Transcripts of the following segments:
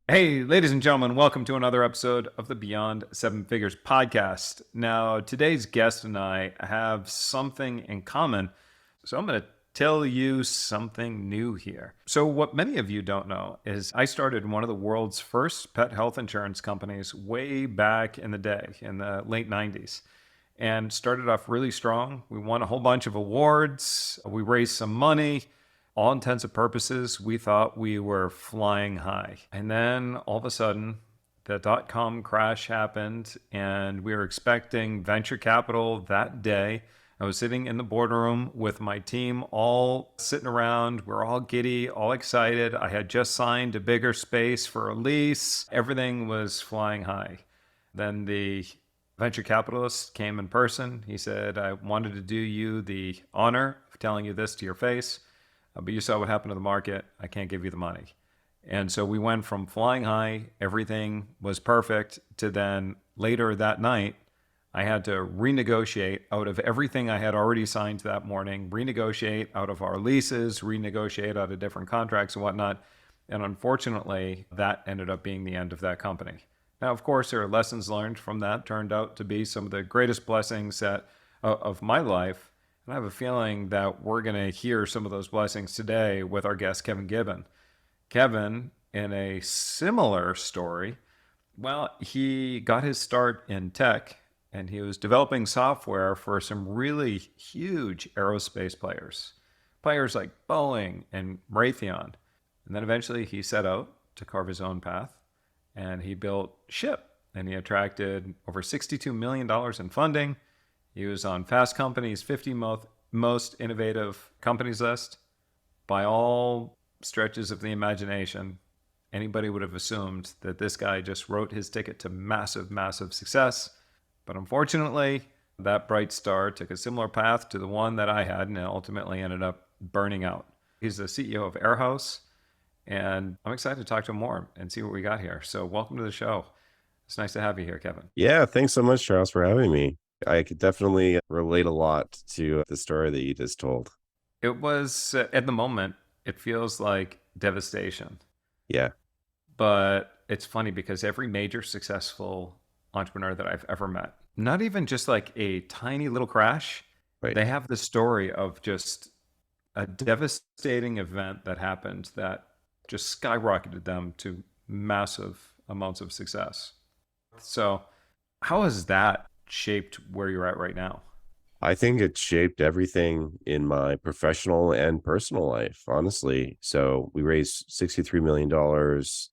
Hey, ladies and gentlemen, welcome to another episode of the Beyond Seven Figures podcast. Now, today's guest and I have something in common, so I'm going to tell you something new here. So, what many of you don't know is I started one of the world's first pet health insurance companies way back in the day, in the late 90s, and started off really strong. We won a whole bunch of awards, we raised some money. All intents and purposes, we thought we were flying high. And then all of a sudden, the dot-com crash happened, and we were expecting venture capital that day. I was sitting in the boardroom with my team, all sitting around. We're all giddy, all excited. I had just signed a bigger space for a lease. Everything was flying high. Then the venture capitalist came in person. He said, I wanted to do you the honor of telling you this to your face. But you saw what happened to the market. I can't give you the money. And so we went from flying high, everything was perfect, to then later that night, I had to renegotiate out of everything I had already signed that morning, renegotiate out of our leases, renegotiate out of different contracts and whatnot. And unfortunately, that ended up being the end of that company. Now, of course, there are lessons learned from that, turned out to be some of the greatest blessings of my life. And I have a feeling that we're going to hear some of those blessings today with our guest, Kevin Gibbon. Kevin, in a similar story, well, he got his start in tech and he was developing software for some really huge aerospace players, players like Boeing and Raytheon. And then eventually he set out to carve his own path and he built Shyp, and he attracted over $62 million in funding. He was on Fast Company's 50 most innovative companies list. By all stretches of the imagination, anybody would have assumed that this guy just wrote his ticket to massive, massive success. But unfortunately, that bright star took a similar path to the one that I had and ultimately ended up burning out. He's the CEO of Airhouse, and I'm excited to talk to him more and see what we got here. So welcome to the show. It's nice to have you here, Kevin. Yeah, thanks so much, Charles, for having me. I could definitely relate a lot to the story that you just told. It was, at the moment, it feels like devastation. Yeah, But it's funny because every major successful entrepreneur that I've ever met, not even just like a tiny little crash, right. they have the story of just a devastating event that happened that just skyrocketed them to massive amounts of success. So, how has that shaped where you're at right now? I think it shaped everything in my professional and personal life, honestly. So we raised $63 million.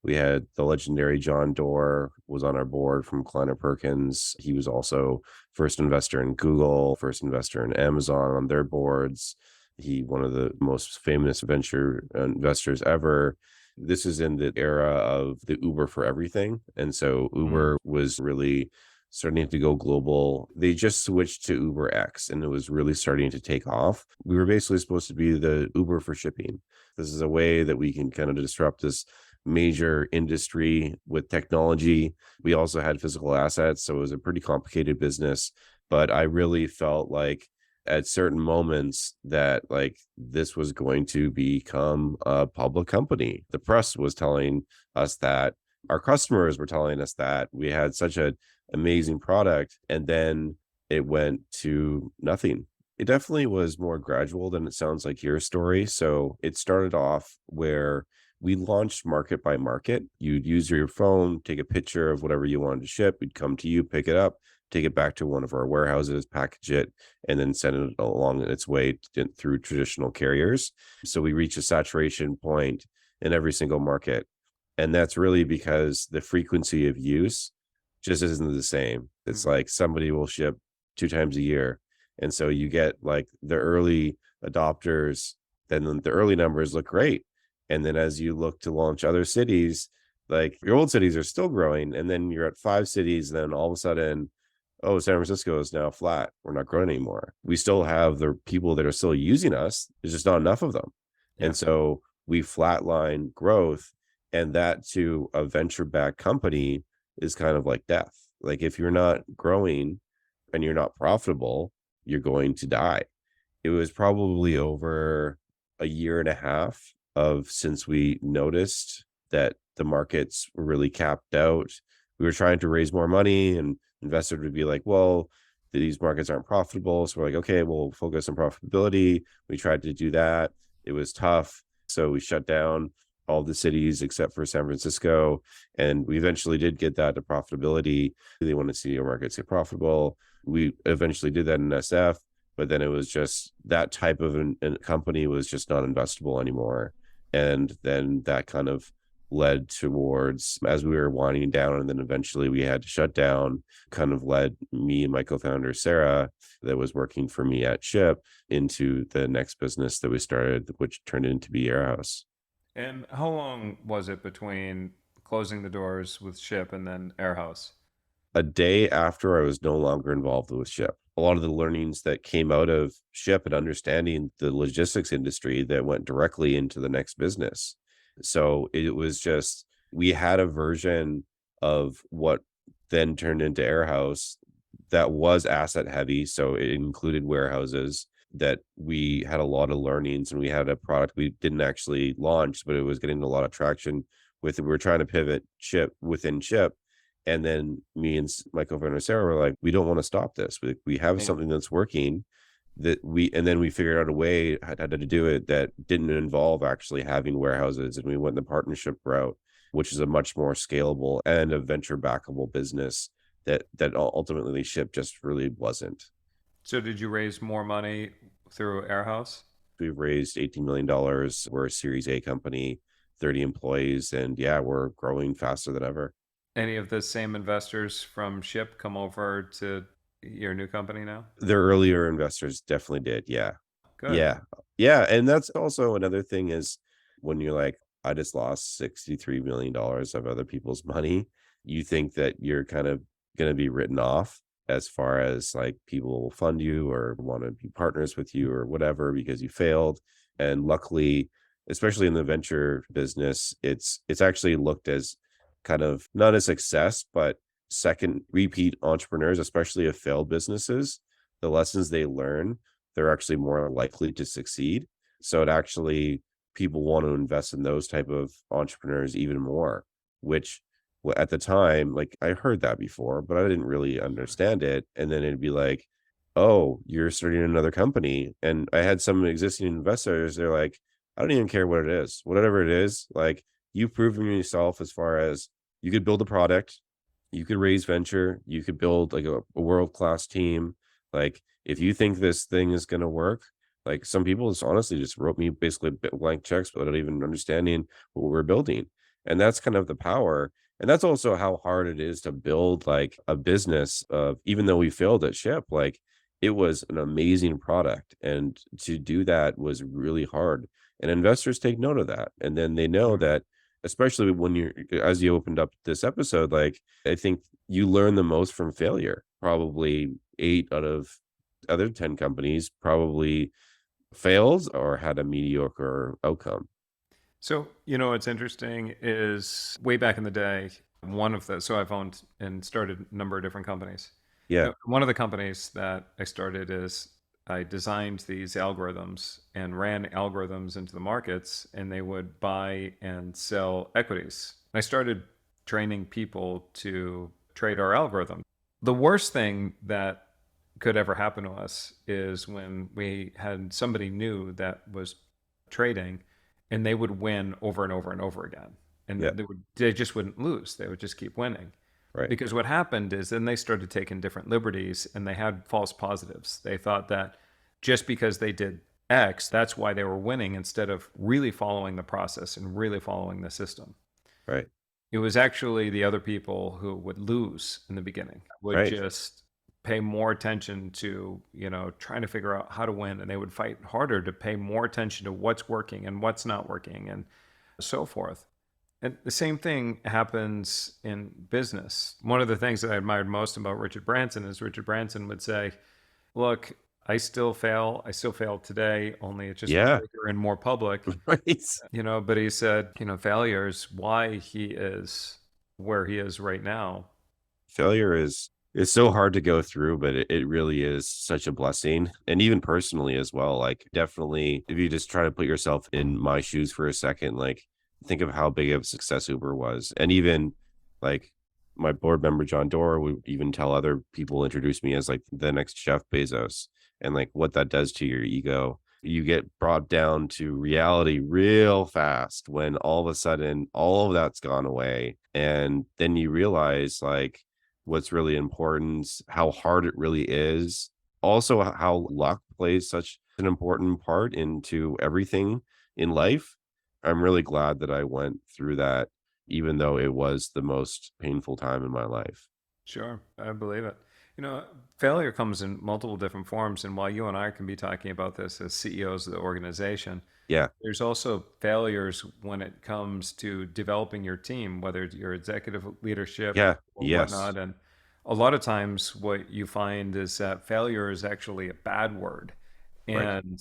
We had the legendary John Doerr was on our board from Kleiner Perkins. He was also first investor in Google, first investor in Amazon on their boards. He one of the most famous venture investors ever. This is in the era of the Uber for everything. And so Mm. Uber was really starting to go global. They just switched to Uber X and it was really starting to take off. We were basically supposed to be the Uber for shipping. This is a way that we can kind of disrupt this major industry with technology. We also had physical assets, so it was a pretty complicated business. But I really felt like at certain moments that like this was going to become a public company. The press was telling us that, our customers were telling us that we had such an amazing product, and then it went to nothing. It definitely was more gradual than it sounds like your story. So it started off where we launched market by market. You'd use your phone, take a picture of whatever you wanted to ship. We'd come to you, pick it up, take it back to one of our warehouses, package it, and then send it along its way through traditional carriers. So we reach a saturation point in every single market. And that's really because the frequency of use just isn't the same. It's Mm. like somebody will ship 2 times a year. And so you get like the early adopters, then the early numbers look great. And then as you look to launch other cities, like your old cities are still growing. And then you're at 5 cities, then all of a sudden, oh, San Francisco is now flat. We're not growing anymore. We still have the people that are still using us. There's just not enough of them. Yeah. And so we flatline growth. And that to a venture backed company is kind of like death. Like if you're not growing and you're not profitable, you're going to die. It was probably over a year and a half of since we noticed that the markets were really capped out. We were trying to raise more money, and investors would be like, well, these markets aren't profitable. So we're like, okay, we'll focus on profitability. We tried to do that. It was tough. So we shut down all the cities except for San Francisco. And we eventually did get that to profitability. They want to see our markets get profitable. We eventually did that in SF, but then it was just that type of a company was just not investable anymore. And then that kind of led towards, as we were winding down, and then eventually we had to shut down, kind of led me and my co-founder Sarah, that was working for me at Shyp, into the next business that we started, which turned into be Airhouse. And how long was it between closing the doors with Shyp and then Airhouse? A day after I was no longer involved with Shyp, a lot of the learnings that came out of Shyp and understanding the logistics industry that went directly into the next business. So it was just, we had a version of what then turned into Airhouse that was asset heavy. So it included warehouses, that we had a lot of learnings, and we had a product we didn't actually launch, but it was getting a lot of traction with it. We were trying to pivot Shyp within Shyp. And then me and my co-founder Sarah were like, we don't want to stop this. We have Yeah. something that's working, and then we figured out a way how to do it that didn't involve actually having warehouses. And we went the partnership route, which is a much more scalable and a venture backable business that ultimately Shyp just really wasn't. So did you raise more money through Airhouse? We've raised $18 million. We're a Series A company, 30 employees, and yeah, we're growing faster than ever. Any of the same investors from Shyp come over to your new company now? Their earlier investors definitely did. Yeah. Good. Yeah. Yeah. And that's also another thing is, when you're like, I just lost $63 million of other people's money, you think that you're kind of going to be written off, as far as like people will fund you or want to be partners with you or whatever because you failed. And luckily, especially in the venture business, it's actually looked as kind of not a success, but second repeat entrepreneurs, especially of failed businesses, the lessons they learn, they're actually more likely to succeed. So it actually, people want to invest in those type of entrepreneurs even more, which at the time, like, I heard that before, but I didn't really understand it. And then it'd be like, oh, you're starting another company. And I had some existing investors, they're like, I don't even care what it is, whatever it is, like, you've proven yourself as far as you could build a product, you could raise venture, you could build like a world-class team. Like, if you think this thing is going to work, like, some people just honestly just wrote me basically blank checks without even understanding what we're building. And that's kind of the power. And that's also how hard it is to build like a business of, even though we failed at Shyp, like, it was an amazing product. And to do that was really hard. And investors take note of that. And then they know that, especially when you're, as you opened up this episode, like, I think you learn the most from failure. Probably 8 out of 10 companies probably failed or had a mediocre outcome. So, what's interesting is way back in the day, so I've owned and started a number of different companies. Yeah. One of the companies that I started is I designed these algorithms and ran algorithms into the markets, and they would buy and sell equities. I started training people to trade our algorithm. The worst thing that could ever happen to us is when we had somebody new that was trading, and they would win over and over and over again, and Yeah. they just wouldn't lose. They would just keep winning. Right. Because what happened is then they started taking different liberties, and they had false positives. They thought that just because they did X, that's why they were winning, instead of really following the process and really following the system. Right. It was actually the other people who would lose in the beginning, would Right. just pay more attention to, trying to figure out how to win. And they would fight harder to pay more attention to what's working and what's not working and so forth. And the same thing happens in business. One of the things that I admired most about Richard Branson is Richard Branson would say, look, I still fail. I still fail today, only it's just Yeah. bigger and more public. Right. But he said, failure is why he is where he is right now. Failure is so hard to go through, but it really is such a blessing. And even personally as well, like, definitely, if you just try to put yourself in my shoes for a second, like, think of how big of a success Uber was. And even like my board member, John Doerr, would even tell other people, introduce me as like the next Jeff Bezos, and like what that does to your ego. You get brought down to reality real fast when all of a sudden all of that's gone away. And then you realize like what's really important, how hard it really is. Also, how luck plays such an important part into everything in life. I'm really glad that I went through that, even though it was the most painful time in my life. Sure, I believe it. Failure comes in multiple different forms, and while you and I can be talking about this as CEOs of the organization, Yeah. there's also failures when it comes to developing your team, whether it's your executive leadership Yeah. or Yes. whatnot. And a lot of times, what you find is that failure is actually a bad word. Right. And,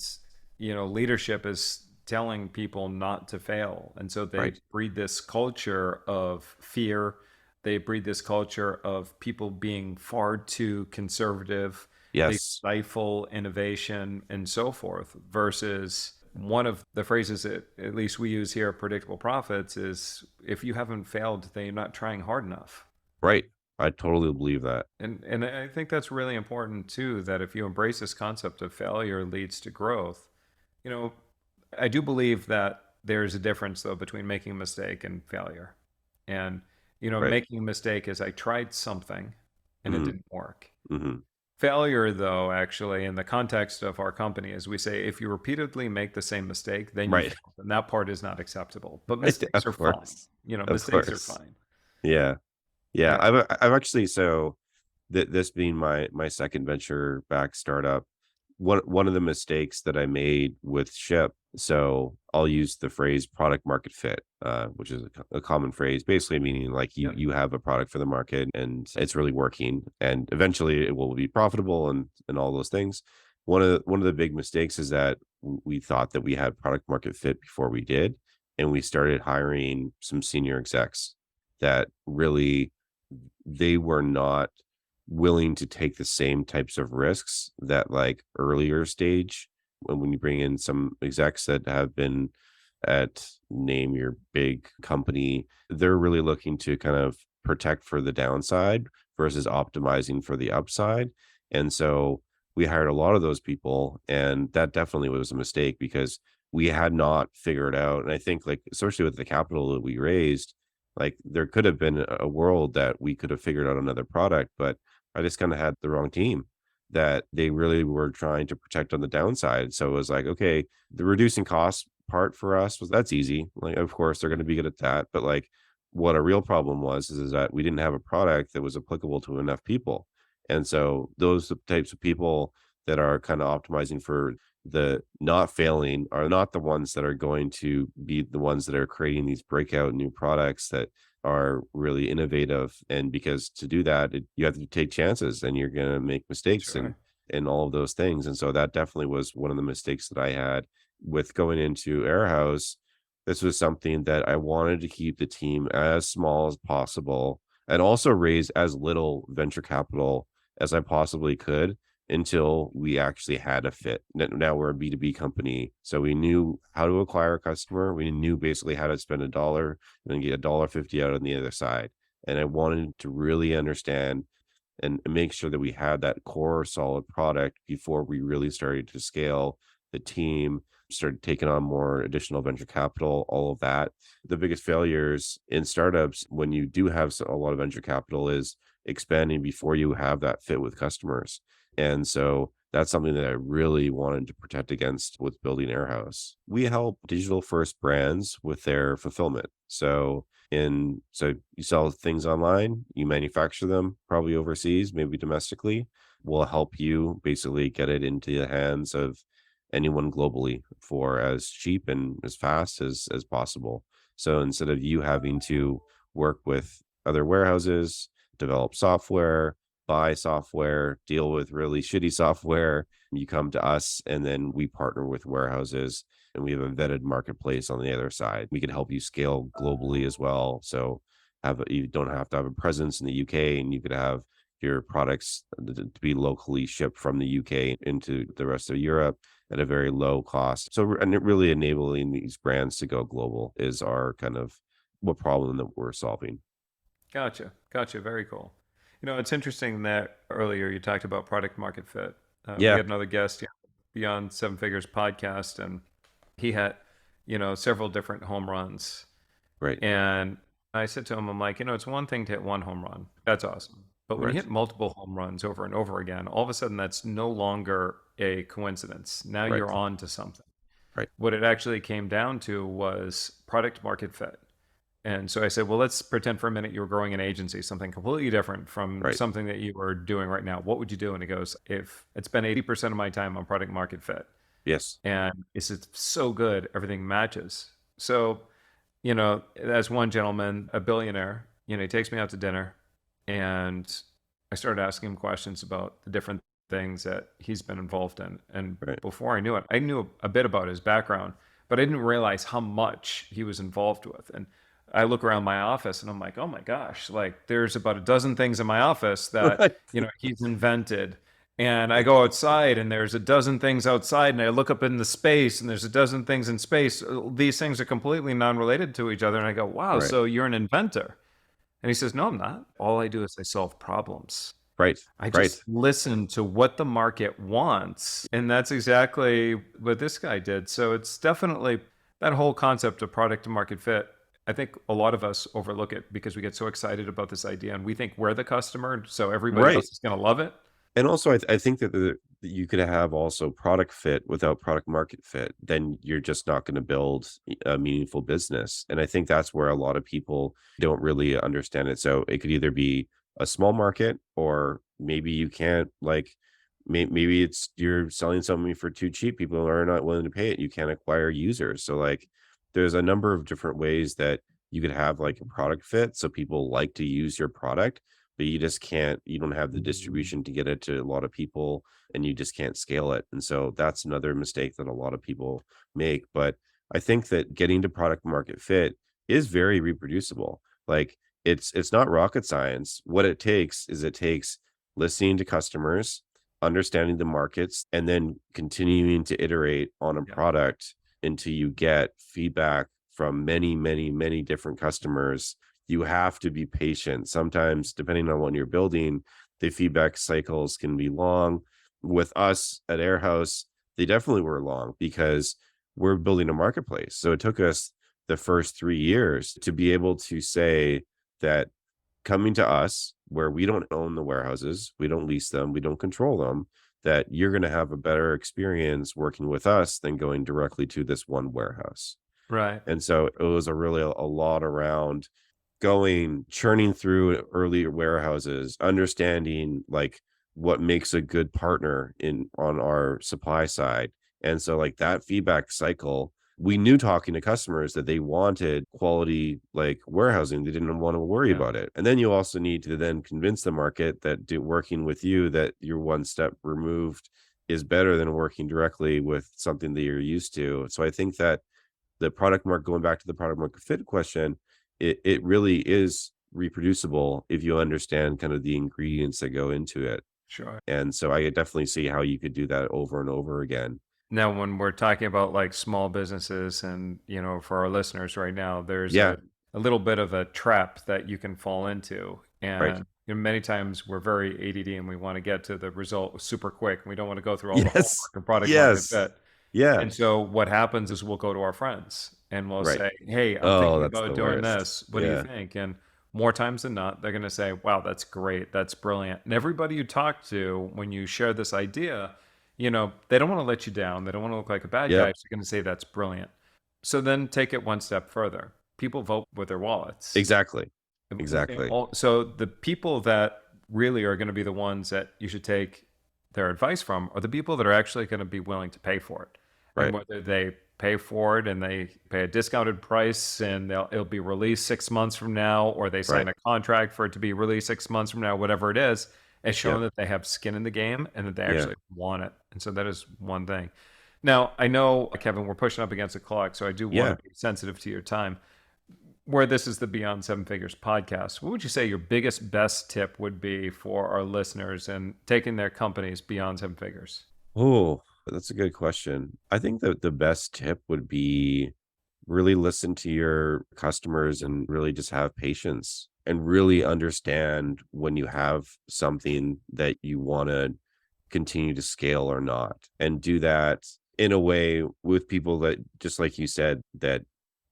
leadership is telling people not to fail. And so they Right. breed this culture of fear. They breed this culture of people being far too conservative. They Yes. stifle innovation and so forth, versus one of the phrases that at least we use here at Predictable Profits is, if you haven't failed, then you're not trying hard enough. Right. I totally believe that. And I think that's really important too, that if you embrace this concept of failure leads to growth, you know, I do believe that there's a difference though between making a mistake and failure. And, Right. making a mistake is I tried something and it Hmm. didn't work. Hmm. Failure, though, actually, in the context of our company, is we say if you repeatedly make the same mistake, then you Right. failed. And that part is not acceptable. But Right. mistakes Of are fine. course. Of Mistakes are course. fine. Yeah. Yeah. Yeah. I've actually, so this being my second venture back startup, one of the mistakes that I made with Shyp, so I'll use the phrase product market fit, which is a common phrase, basically meaning like you Yep. you have a product for the market and it's really working, and eventually it will be profitable and all those things. One of the big mistakes is that we thought that we had product market fit before we did, and we started hiring some senior execs that really they were not willing to take the same types of risks that like earlier stage when you bring in some execs that have been at name your big company, they're really looking to kind of protect for the downside versus optimizing for the upside. And so we hired a lot of those people, and that definitely was a mistake because we had not figured out. And I think like especially with the capital that we raised, like there could have been a world that we could have figured out another product, but I just kind of had the wrong team that they really were trying to protect on the downside. So it was like, okay, the reducing costs part for us was that's easy. Like, of course, they're going to be good at that. But like, what a real problem is that we didn't have a product that was applicable to enough people. And so those types of people that are kind of optimizing for the not failing are not the ones that are going to be the ones that are creating these breakout new products that are really innovative. And because to do that you have to take chances and you're going to make mistakes Sure. and all of those things. And so that definitely was one of the mistakes that I had with going into Airhouse. This was something that I wanted to keep the team as small as possible and also raise as little venture capital as I possibly could until we actually had a fit. Now we're a B2B company. So we knew how to acquire a customer. We knew basically how to spend $1 and get $1.50 out on the other side. And I wanted to really understand and make sure that we had that core solid product before we really started to scale the team, started taking on more additional venture capital, all of that. The biggest failures in startups when you do have a lot of venture capital is expanding before you have that fit with customers. And so that's something that I really wanted to protect against with building Airhouse. We help digital first brands with their fulfillment. So you sell things online, you manufacture them probably overseas, maybe domestically. We'll help you basically get it into the hands of anyone globally for as cheap and as fast as possible. So instead of you having to work with other warehouses, develop software, buy software, deal with really shitty software, you come to us and then we partner with warehouses and we have a vetted marketplace on the other side. We can help you scale globally as well. So you don't have to have a presence in the UK, and you could have your products to be locally shipped from the UK into the rest of Europe at a very low cost. So, and it really enabling these brands to go global is our kind of what problem that we're solving. Gotcha. Gotcha. Very cool. It's interesting that earlier you talked about product market fit. We Yeah, had another guest, Beyond Seven Figures podcast, and he had, several different home runs. right, And I said to him, I'm like, it's one thing to hit one home run. That's awesome. But when you right, hit multiple home runs over and over again, all of a sudden that's no longer a coincidence. Now right, you're on to something. right, What it actually came down to was product market fit. And so I said, well, let's pretend for a minute you were growing an agency, something completely different from right. something that you are doing right now. What would you do? And he goes, if it's been 80% of my time on product market fit Yes, and it's so good, everything matches. So, as one gentleman, a billionaire, he takes me out to dinner and I started asking him questions about the different things that he's been involved in. And right, before I knew it, I knew a bit about his background, but I didn't realize how much he was involved with. And I look around my office and I'm like, oh my gosh, like there's about a dozen things in my office that, right, he's invented. And I go outside and there's a dozen things outside and I look up in the space and there's a dozen things in space. These things are completely non-related to each other. And I go, wow, right, so you're an inventor. And he says, no, I'm not. All I do is I solve problems. right, I right. just listen to what the market wants. And that's exactly what this guy did. So it's definitely that whole concept of product to market fit. I think a lot of us overlook it because we get so excited about this idea and we think we're the customer, so everybody Right. else is going to love it. And also, I think that that you could have also product fit without product market fit. Then you're just not going to build a meaningful business. And I think that's where a lot of people don't really understand it. So it could either be a small market, or maybe you can't like, maybe it's you're selling something for too cheap. People are not willing to pay it. You can't acquire users. So like, there's a number of different ways that you could have like a product fit. So people like to use your product, but you just can't, you don't have the distribution to get it to a lot of people, and you just can't scale it. And so that's another mistake that a lot of people make. But I think that getting to product market fit is very reproducible. Like, it's not rocket science. What it takes is it takes listening to customers, understanding the markets, and then continuing to iterate on a Yeah. product until you get feedback from many, many, many different customers. You have to be patient. Sometimes, depending on what you're building, the feedback cycles can be long. With us at Airhouse, they definitely were long because we're building a marketplace. So it took us the first 3 years to be able to say that coming to us, where we don't own the warehouses, we don't lease them, we don't control them, that you're going to have a better experience working with us than going directly to this one warehouse. Right. And so it was a lot around going, churning through earlier warehouses, understanding like what makes a good partner in on our supply side. And so like that feedback cycle, we knew talking to customers that they wanted quality like warehousing. They didn't want to worry Yeah. about it. And then you also need to then convince the market that working with you, that you're one step removed, is better than working directly with something that you're used to. So I think that the product mark going back to the product market fit question, it really is reproducible if you understand kind of the ingredients that go into it. Sure. And so I could definitely see how you could do that over and over again. Now, when we're talking about like small businesses and, for our listeners right now, there's Yeah. a little bit of a trap that you can fall into. Right. And many times we're very ADD and we want to get to the result super quick. And we don't want to go through all the homework Yes. and product market Yes. fit. Yeah. And so what happens is we'll go to our friends and we'll Right. say, hey, I'm Oh, thinking that's about the doing worst. this. What do you Yeah. think? And more times than not, they're going to say, wow, that's great. That's brilliant. And everybody you talk to, when you share this idea, they don't want to let you down. They don't want to look like a bad guy. Yep. So they're going to say that's brilliant. So then take it one step further. People vote with their wallets. Exactly. Exactly. So the people that really are going to be the ones that you should take their advice from are the people that are actually going to be willing to pay for it. And Right. whether they pay for it and they pay a discounted price and it'll be released 6 months from now, or they Right. sign a contract for it to be released 6 months from now, whatever it is, it's showing Yep. that they have skin in the game and that they Yeah. actually want it. And so that is one thing. Now, I know, Kevin, we're pushing up against the clock, so I do want Yeah. to be sensitive to your time. where this is the Beyond Seven Figures podcast, what would you say your biggest, best tip would be for our listeners in taking their companies beyond seven figures? Oh, that's a good question. I think that the best tip would be really listen to your customers and really just have patience and really understand when you have something that you want to continue to scale or not, and do that in a way with people that, just like you said, that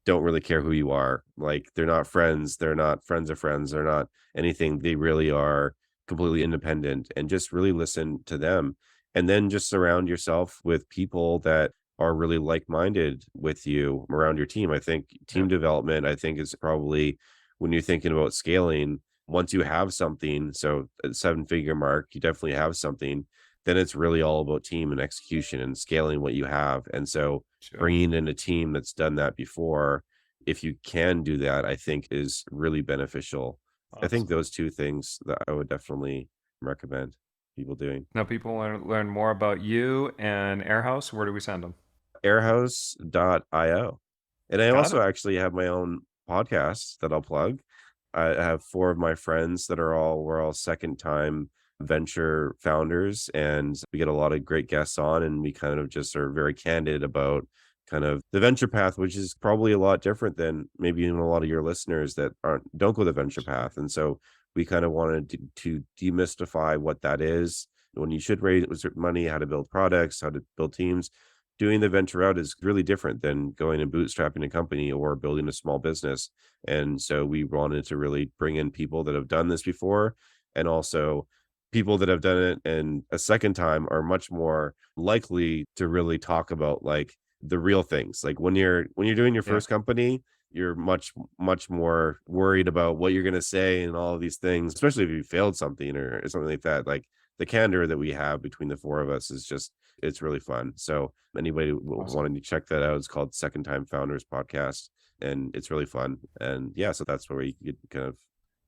don't really care who you are. Like, they're not friends, they're not friends of friends, they're not anything. They really are completely independent, and just really listen to them. And then just surround yourself with people that are really like-minded with you around your team. I think Yeah. team development, I think, is probably, when you're thinking about scaling, once you have something, so at seven-figure mark, you definitely have something, then it's really all about team and execution and scaling what you have. And so Sure. bringing in a team that's done that before, if you can do that, I think is really beneficial. I think Awesome. those two things that I would definitely recommend people doing. Now, people want to learn more about you and Airhouse. Where do we send them? Airhouse.io. And I Got also it. actually have my own podcast that I'll plug. I have four of my friends that we're all second time venture founders, and we get a lot of great guests on, and we kind of just are very candid about kind of the venture path, which is probably a lot different than maybe even a lot of your listeners that don't go the venture Sure. path. And so we kind of wanted to demystify what that is, when you should raise money, how to build products, how to build teams. Doing the venture out is really different than going and bootstrapping a company or building a small business. And so we wanted to really bring in people that have done this before, and also people that have done it and a second time are much more likely to really talk about like the real things. Like when you're doing your Yeah. first company, you're much more worried about what you're going to say and all of these things, especially if you failed something or something like that. Like, the candor that we have between the four of us is just, it's really fun. So anybody Awesome. wanting to check that out, it's called Second Time Founders Podcast, and it's really fun. And yeah, so that's where you can kind of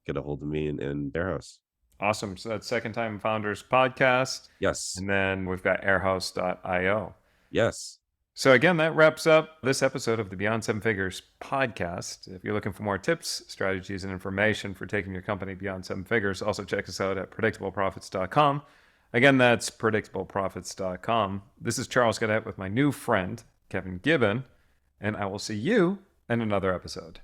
get a hold of me and Airhouse. Awesome. So that's Second Time Founders podcast. Yes. And then we've got airhouse.io. Yes. So, again, that wraps up this episode of the Beyond Seven Figures podcast. If you're looking for more tips, strategies, and information for taking your company beyond seven figures, also check us out at predictableprofits.com. Again, that's predictableprofits.com. This is Charles Gadet with my new friend, Kevin Gibbon, and I will see you in another episode.